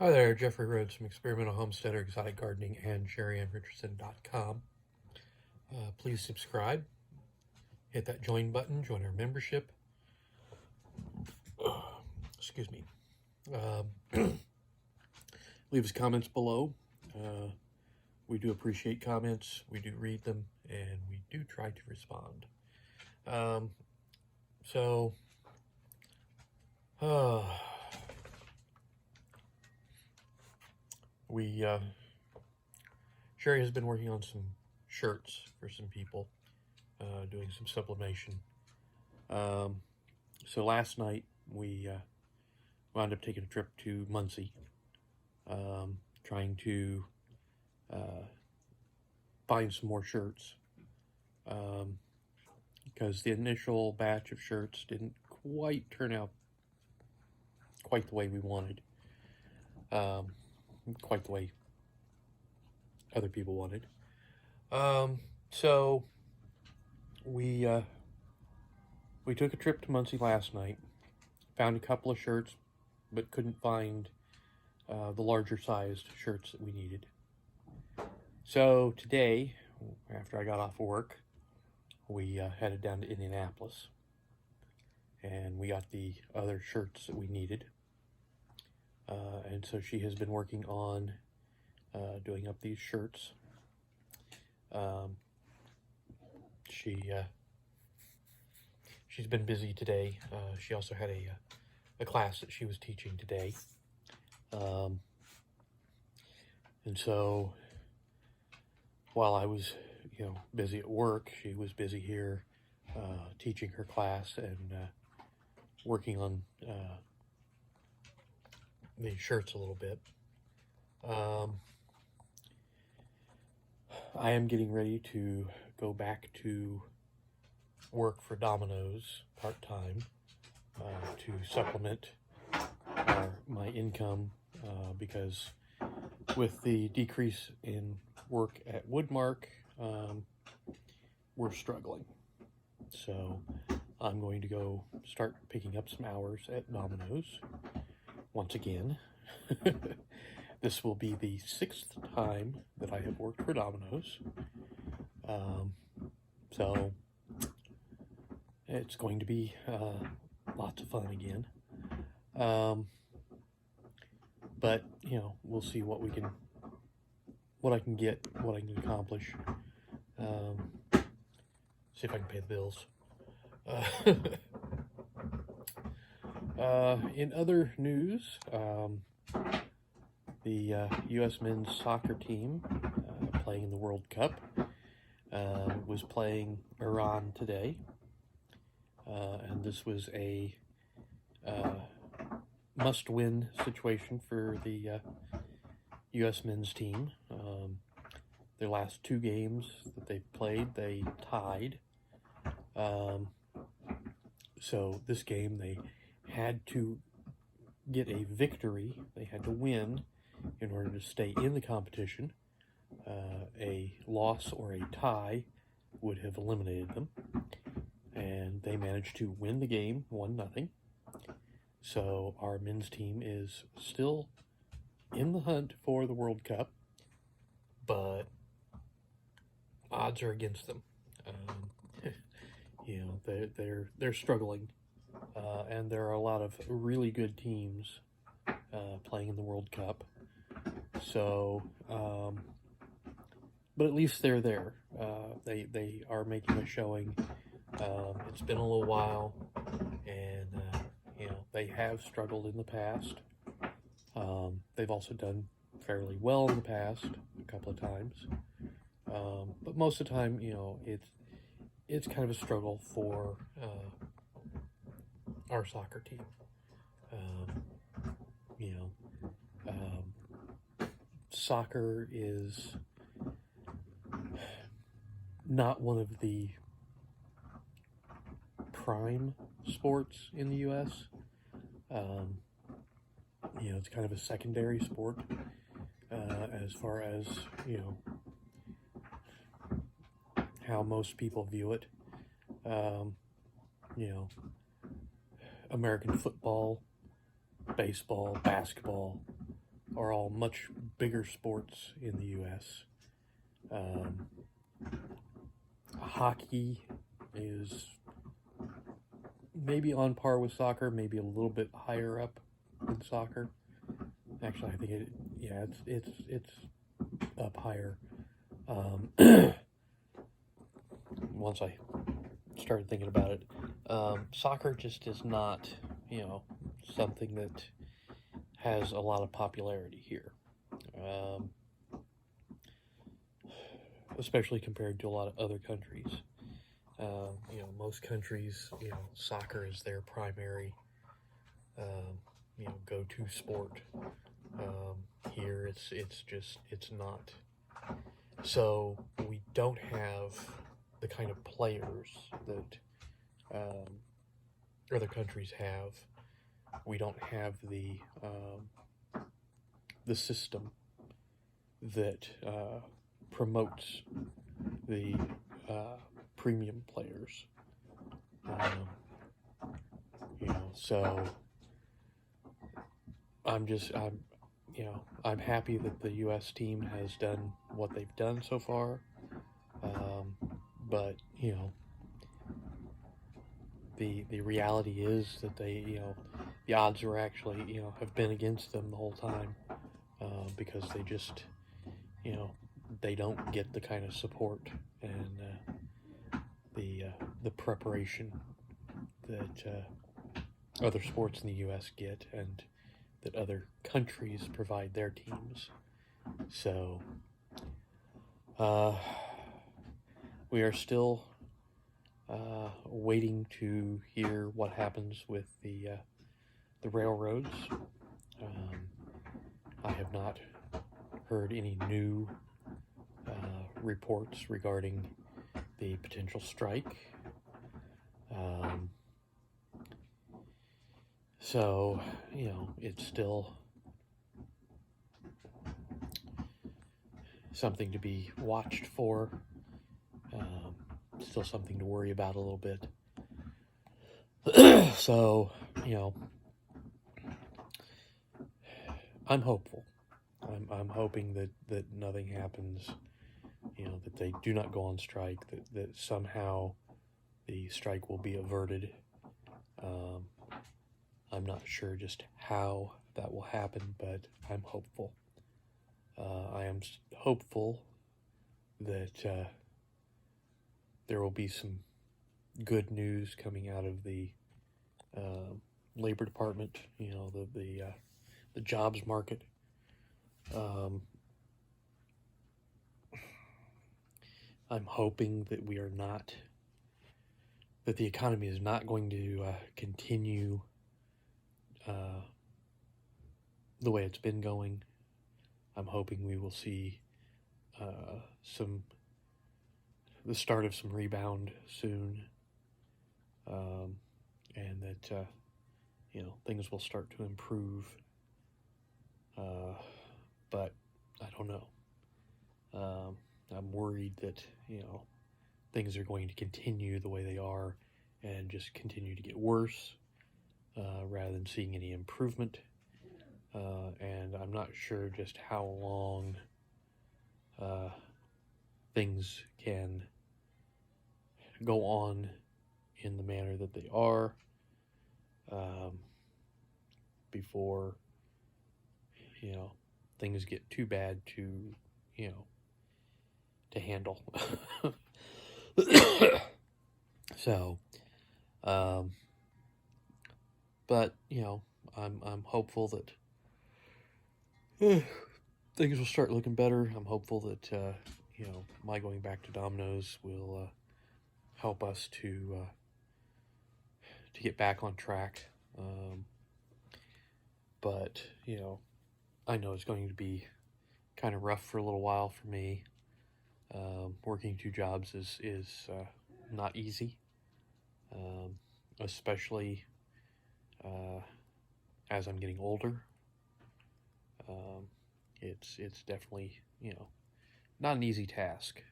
Hi there, Jeffrey Rhoades from Experimental Homesteader, Exotic Gardening, and Sheri and Richerson.com. Please subscribe, hit that join button, join our membership. Excuse me. Leave us comments below. We do appreciate comments, we do read them, and we do try to respond. Sheri has been working on some shirts for some people, doing some sublimation. So last night we wound up taking a trip to Muncie, trying to find some more shirts, because the initial batch of shirts didn't quite turn out quite the way we wanted, quite the way other people wanted. So we took a trip to Muncie last night, found a couple of shirts, but couldn't find the larger sized shirts that we needed. So today, after I got off work, we headed down to Indianapolis, and we got the other shirts that we needed. And so she has been working on doing up these shirts. She's been busy today. She also had a class that she was teaching today. And so while I was, busy at work, she was busy here teaching her class and working on these shirts a little bit. I am getting ready to go back to work for Dominos part-time to supplement my income, because with the decrease in work at Woodmark, we're struggling. So I'm going to go start picking up some hours at Domino's once again. This will be the 6th time that I have worked for Domino's. So it's going to be lots of fun again. But we'll see what I can get, what I can accomplish. See if I can pay the bills. In other news, the U.S. men's soccer team, playing in the World Cup, was playing Iran today, and this was a must-win situation for the U.S. men's team. Their last two games that they played, they tied. So this game, they had to get a victory. They had to win in order to stay in the competition. A loss or a tie would have eliminated them, and they managed to win the game 1-0. So our men's team is still in the hunt for the World Cup, but odds are against them. They're struggling, and there are a lot of really good teams playing in the World Cup. So, but at least they're there. They are making a showing. It's been a little while, and they have struggled in the past. They've also done fairly well in the past a couple of times, but most of the time, it's kind of a struggle for our soccer team. Soccer is not one of the prime sports in the U.S. It's kind of a secondary sport as far as, how most people view it. American football, baseball, basketball, are all much bigger sports in the U.S. Hockey is maybe on par with soccer, maybe a little bit higher up than soccer. Actually, I think it's up higher. Once I started thinking about it, soccer just is not, something that has a lot of popularity here, especially compared to a lot of other countries. Most countries, soccer is their primary, go-to sport. Here, it's not. So we don't have the kind of players that other countries have. We don't have the system that promotes the premium players. So I'm happy that the U.S. team has done what they've done so far. But the reality is that they, the odds are actually, have been against them the whole time, because they just, they don't get the kind of support and the preparation that other sports in the U.S. get, and that other countries provide their teams. So we are still waiting to hear what happens with the railroads. I have not heard any new reports regarding the potential strike. So, it's still something to be watched for. Still something to worry about a little bit. So, I'm hopeful. I'm hoping that nothing happens, that they do not go on strike, that somehow the strike will be averted. I'm not sure just how that will happen, but I'm hopeful. I am hopeful that there will be some good news coming out of the Labor Department, the jobs market. I'm hoping that that the economy is not going to continue the way it's been going. I'm hoping we will see the start of some rebound soon, and that things will start to improve. But I don't know. I'm worried that things are going to continue the way they are and just continue to get worse, rather than seeing any improvement. And I'm not sure just how long things can go on in the manner that they are, before things get too bad to handle. So, but I'm hopeful that things will start looking better. I'm hopeful that my going back to Domino's will help us to get back on track. But I know it's going to be kind of rough for a little while for me. Working two jobs is not easy, especially as I'm getting older. It's definitely not an easy task.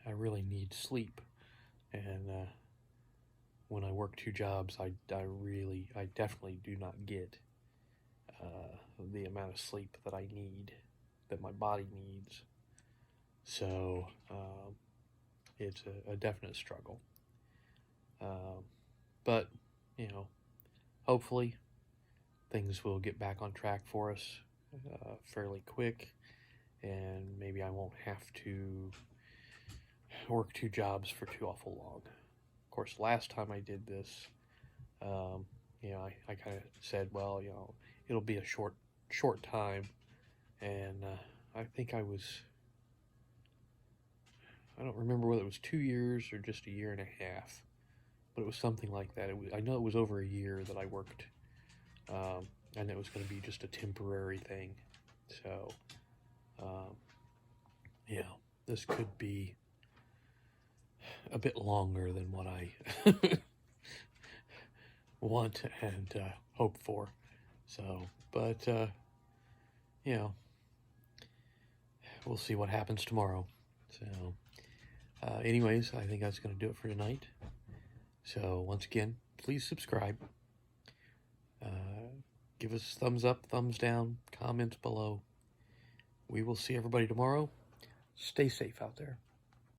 I really need sleep, and when I work 2 jobs, I definitely do not get the amount of sleep that I need, that my body needs. So it's a definite struggle. But, you know, hopefully things will get back on track for us fairly quick, and maybe I won't have to work 2 jobs for too awful long. Of course, last time I did this, you know, I kind of said, well, you know, it'll be a short time, and I think I don't remember whether it was 2 years or just a year and a half, but it was something like that. I know it was over a year that I worked, and it was going to be just a temporary thing. So, yeah, this could be a bit longer than what I want and hope for. So, but, you know, we'll see what happens tomorrow. So, anyways, I think that's going to do it for tonight. So, once again, please subscribe. Give us thumbs up, thumbs down, comments below. We will see everybody tomorrow. Stay safe out there.